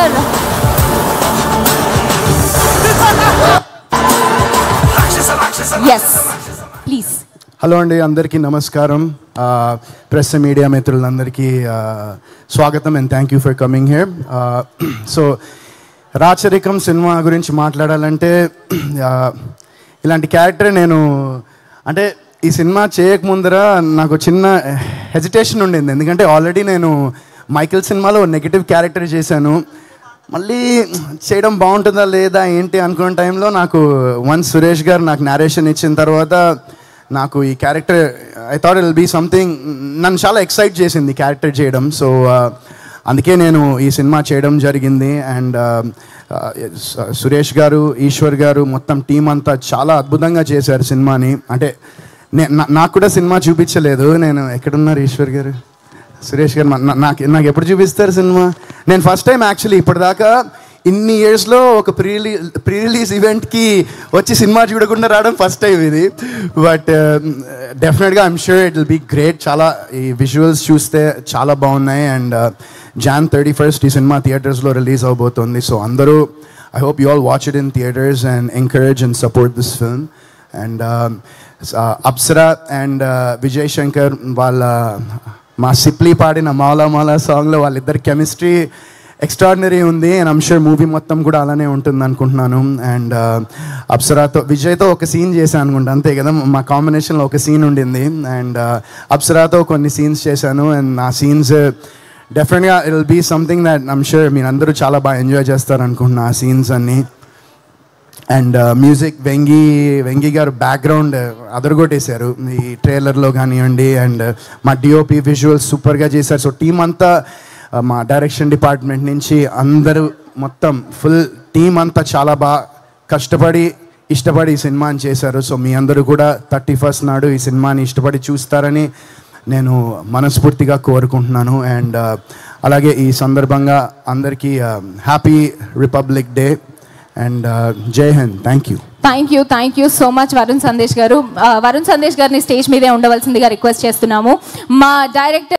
Sir. Yes please. Hello అండి, అందరికీ నమస్కారం. ప్రెస్ మీడియా మిత్రులందరికీ స్వాగతం and thank you for coming here. So రాచరికం సినిమా గురించి మాట్లాడాలంటే ఇలాంటి క్యారెక్టర్ నేను అంటే ఈ సినిమా చేయకముందర నాకు చిన్న హెజిటేషన్ ఉండింది. ఎందుకంటే ఆల్రెడీ నేను మైకిల్ సినిమాలో నెగిటివ్ క్యారెక్టర్ చేశాను. మళ్ళీ చేయడం బాగుంటుందా లేదా ఏంటి అనుకున్న టైంలో నాకు వన్స్ సురేష్ గారు నాకు నేరేషన్ ఇచ్చిన తర్వాత నాకు ఈ character I thought it will be something నన్ను చాలా ఎక్సైట్ చేసింది క్యారెక్టర్ చేయడం. సో అందుకే నేను ఈ సినిమా చేయడం జరిగింది. అండ్ సురేష్ గారు, ఈశ్వర్ గారు, మొత్తం టీం అంతా చాలా అద్భుతంగా చేశారు సినిమాని. అంటే నాకు కూడా సినిమా చూపించలేదు. నేను ఎక్కడున్నారు ఈశ్వర్ గారు, సురేష్ గారు? నాకు ఎప్పుడు చూపిస్తారు సినిమా? నేను ఫస్ట్ టైం యాక్చువల్లీ ఇప్పటిదాకా ఇన్ని ఇయర్స్లో ఒక ప్రీ రిలీజ్ ఈవెంట్కి వచ్చి సినిమా చూడకుండా రావడం ఫస్ట్ టైం ఇది. బట్ డెఫినెట్గా I'm sure it will be great. చాలా ఈ విజువల్స్ చూస్తే చాలా బాగున్నాయి. అండ్ Jan 31st ఈ సినిమా థియేటర్స్లో రిలీజ్ అవబోతుంది. సో అందరూ I hope you all watch it in theatres and encourage and support this film. And Apsara and Vijay Shankar వాళ్ళ మా సిప్లీ పాడిన మాలా మాలా సాంగ్లో వాళ్ళిద్దరి కెమిస్ట్రీ ఎక్స్ట్రాడినరీ ఉంది. అండ్ ఐమ్ షూర్ మూవీ మొత్తం కూడా అలానే ఉంటుంది అనుకుంటున్నాను. అండ్ అప్సరాతో విజయ్తో ఒక సీన్ చేశాను అనుకుంటా, అంతే కదా, మా కాంబినేషన్లో ఒక సీన్ ఉండింది. అండ్ అప్సరాతో కొన్ని సీన్స్ చేశాను. అండ్ ఆ సీన్స్ డెఫినెట్గా it will be something that I'm sure మీరు అందరూ చాలా బాగా ఎంజాయ్ చేస్తారు అనుకుంటున్నా ఆ సీన్స్ అన్నీ. అండ్ మ్యూజిక్ వెంగి గారు బ్యాక్గ్రౌండ్ అదరగొట్టేశారు ఈ ట్రైలర్లో కానివ్వండి. అండ్ మా డిఓపి విజువల్స్ సూపర్గా చేశారు. సో టీం అంతా మా డైరెక్షన్ డిపార్ట్మెంట్ నుంచి అందరూ మొత్తం ఫుల్ టీం అంతా చాలా బాగా కష్టపడి ఇష్టపడి ఈ సినిమాని చేశారు. సో మీ అందరూ కూడా 31st నాడు ఈ సినిమాని ఇష్టపడి చూస్తారని నేను మనస్ఫూర్తిగా కోరుకుంటున్నాను. అండ్ అలాగే ఈ సందర్భంగా అందరికీ హ్యాపీ రిపబ్లిక్ డే అండ్ జై Hind. Thank you so much Varun Sandesh గారు. వరుణ్ సందేశ్ గారిని స్టేజ్ మీదే ఉండవలసిందిగా రిక్వెస్ట్ చేస్తున్నాము. మా డైరెక్టర్